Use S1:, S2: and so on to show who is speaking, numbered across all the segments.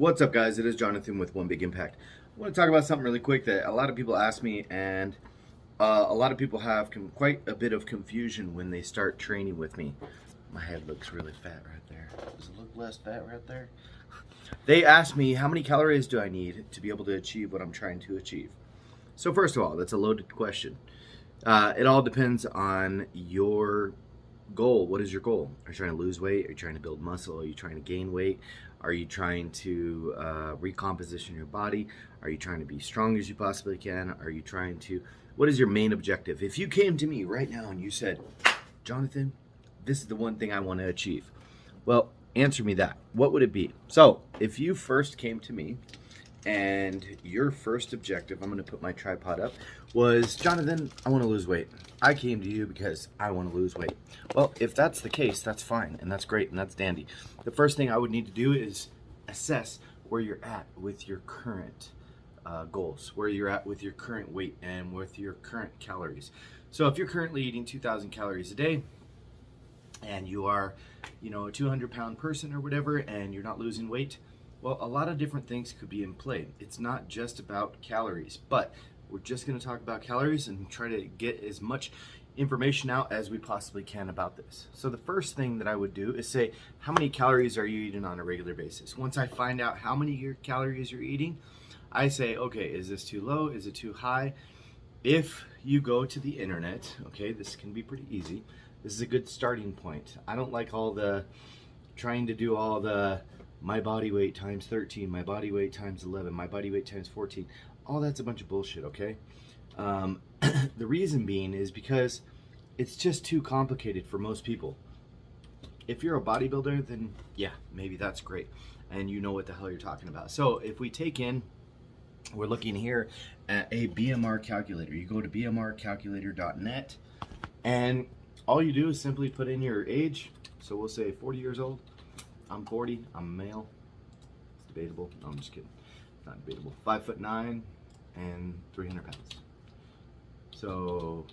S1: What's up, guys? It is Jonathan with One Big Impact. I want to talk about something really quick that a lot of people ask me, and a lot of people have quite a bit of confusion when they start training with me. My head looks really fat right there. Does it look less fat right there? They ask me, how many calories do I need to be able to achieve what I'm trying to achieve? So first of all, that's a loaded question. It all depends on your goal. What is your goal? Are you trying to lose weight? Are you trying to build muscle? Are you trying to gain weight? Are you trying to recomposition your body? Are you trying to be strong as you possibly can? Are you trying to, what is your main objective? If you came to me right now and you said, Jonathan, this is the one thing I want to achieve. Well, answer me that. What would it be? So if you first came to me and your first objective, I'm going to put my tripod up, was, Jonathan, I want to lose weight. I came to you because I want to lose weight. Well, if that's the case, that's fine, and that's great, and that's dandy. The first thing I would need to do is assess where you're at with your current goals, where you're at with your current weight and with your current calories. So if you're currently eating 2,000 calories a day, and you are, a 200-pound person or whatever, and you're not losing weight, well, a lot of different things could be in play. It's not just about calories, but we're just going to talk about calories and try to get as much information out as we possibly can about this. So the first thing that I would do is say, how many calories are you eating on a regular basis? Once I find out how many calories you're eating, I say, okay, is this too low? Is it too high? If you go to the internet, okay, this can be pretty easy. This is a good starting point. I don't like all the trying to do all the my body weight times 13, my body weight times 11, my body weight times 14. All that's a bunch of bullshit, okay? The reason being is because it's just too complicated for most people. If you're a bodybuilder, then yeah, maybe that's great. And you know what the hell you're talking about. So if we take in, we're looking here at a BMR calculator. You go to bmrcalculator.net, and all you do is simply put in your age. So we'll say 40 years old. I'm 40, I'm a male. It's debatable. No, I'm just kidding. It's not debatable. 5'9" and 300 pounds. So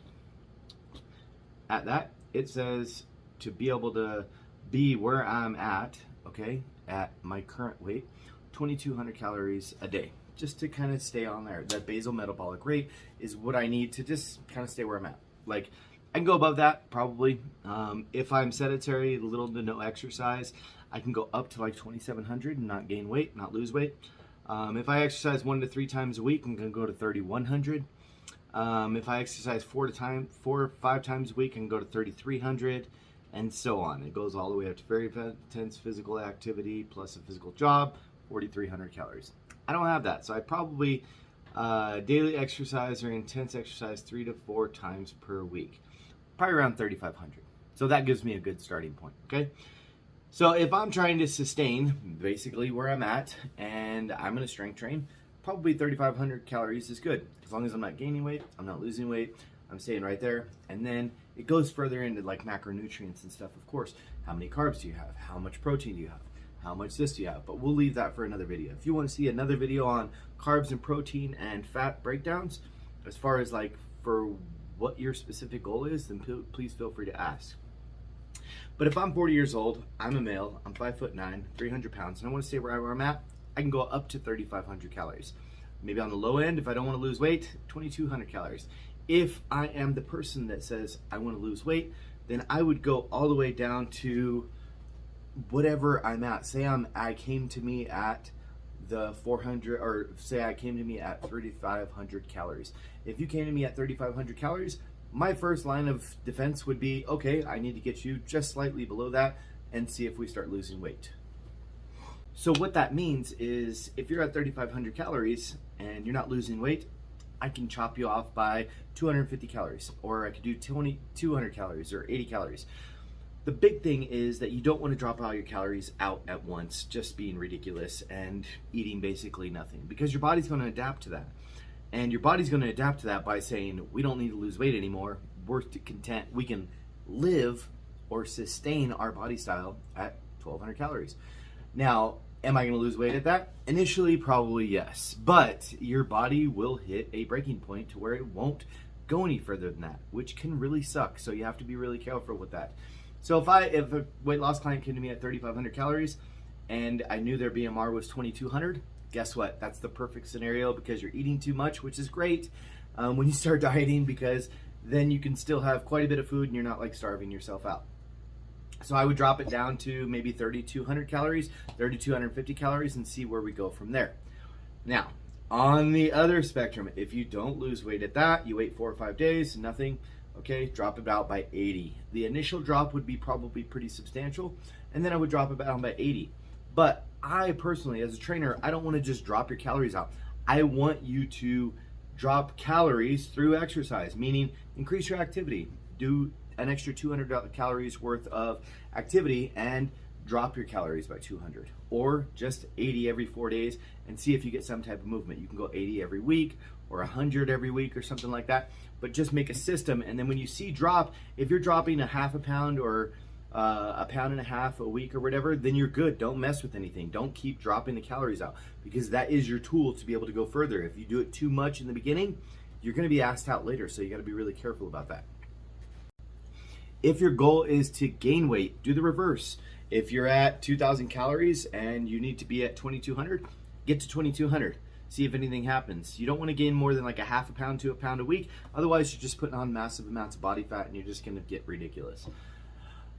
S1: at that, it says to be able to be where I'm at, okay, at my current weight, 2,200 calories a day, just to kind of stay on there. That basal metabolic rate is what I need to just kind of stay where I'm at. Like, I can go above that, probably. If I'm sedentary, little to no exercise, I can go up to like 2,700 and not gain weight, not lose weight. If I exercise 1 to 3 times a week, I'm going to go to 3,100. If I exercise 4 or 5 times a week, I can go to 3,300, and so on. It goes all the way up to very intense physical activity plus a physical job, 4,300 calories. I don't have that, so I probably daily exercise or intense exercise 3 to 4 times per week, probably around 3,500. So that gives me a good starting point, okay? So if I'm trying to sustain basically where I'm at and I'm going to strength train, probably 3,500 calories is good. As long as I'm not gaining weight, I'm not losing weight, I'm staying right there. And then it goes further into like macronutrients and stuff, of course. How many carbs do you have? How much protein do you have? How much this do you have? But we'll leave that for another video. If you want to see another video on carbs and protein and fat breakdowns, as far as like for what your specific goal is, then please feel free to ask. But if I'm 40 years old, I'm a male, I'm 5'9", 300 pounds, and I want to stay where I'm at, I can go up to 3,500 calories. Maybe on the low end, if I don't want to lose weight, 2,200 calories. If I am the person that says I want to lose weight, then I would go all the way down to whatever I'm at. Say I came to me at the 400, or say I came to me at 3,500 calories. If you came to me at 3,500 calories, my first line of defense would be, okay, I need to get you just slightly below that and see if we start losing weight. So what that means is if you're at 3,500 calories and you're not losing weight, I can chop you off by 250 calories, or I could do 200 calories or 80 calories. The big thing is that you don't want to drop all your calories out at once, just being ridiculous and eating basically nothing, because your body's going to adapt to that. And your body's going to adapt to that by saying, we don't need to lose weight anymore. We're content. We can live or sustain our body style at 1,200 calories. Now, am I going to lose weight at that? Initially, probably yes. But your body will hit a breaking point to where it won't go any further than that, which can really suck. So you have to be really careful with that. So if a weight loss client came to me at 3,500 calories and I knew their BMR was 2200, guess what? That's the perfect scenario because you're eating too much, which is great when you start dieting, because then you can still have quite a bit of food and you're not like starving yourself out. So I would drop it down to maybe 3,200 calories, 3,250 calories, and see where we go from there. Now, on the other spectrum, if you don't lose weight at that, you wait 4 or 5 days, nothing, okay, drop it out by 80. The initial drop would be probably pretty substantial, and then I would drop it down by 80. But I personally, as a trainer, I don't want to just drop your calories out. I want you to drop calories through exercise, meaning increase your activity. Do an extra 200 calories worth of activity and drop your calories by 200, or just 80 every 4 days and see if you get some type of movement. You can go 80 every week or 100 every week or something like that, but just make a system. And then when you see drop, if you're dropping a half a pound or a pound and a half a week or whatever, then you're good. Don't mess with anything. Don't keep dropping the calories out, because that is your tool to be able to go further. If you do it too much in the beginning, you're going to be asked out later, so you got to be really careful about that. If your goal is to gain weight, do the reverse. If you're at 2,000 calories and you need to be at 2,200, get to 2,200. See if anything happens. You don't want to gain more than like a half a pound to a pound a week. Otherwise, you're just putting on massive amounts of body fat and you're just going to get ridiculous.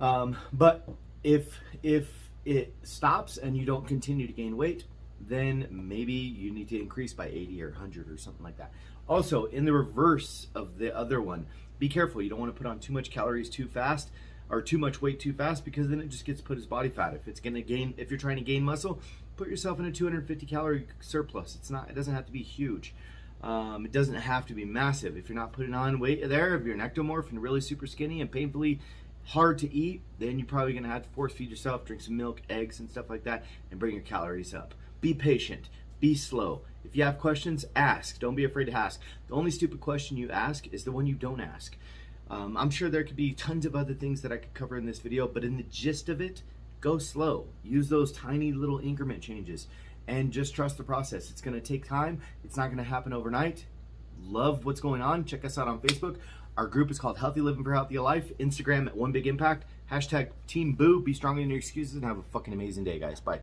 S1: But if it stops and you don't continue to gain weight, then maybe you need to increase by 80 or 100 or something like that. Also, in the reverse of the other one, be careful. You don't want to put on too much calories too fast or too much weight too fast, because then it just gets put as body fat. If you're trying to gain muscle, put yourself in a 250 calorie surplus. It doesn't have to be huge. It doesn't have to be massive. If you're not putting on weight there, if you're an ectomorph and really super skinny and painfully hard to eat, then you're probably going to have to force feed yourself, drink some milk, eggs, and stuff like that, and bring your calories up. Be patient. Be slow. If you have questions, ask. Don't be afraid to ask. The only stupid question you ask is the one you don't ask. I'm sure there could be tons of other things that I could cover in this video, but in the gist of it, go slow. Use those tiny little increment changes and just trust the process. It's going to take time. It's not going to happen overnight. Love what's going on. Check us out on Facebook. Our group is called Healthy Living for Healthy Life. Instagram at One Big Impact. #Team Boo. Be strong in your excuses and have a fucking amazing day, guys. Bye.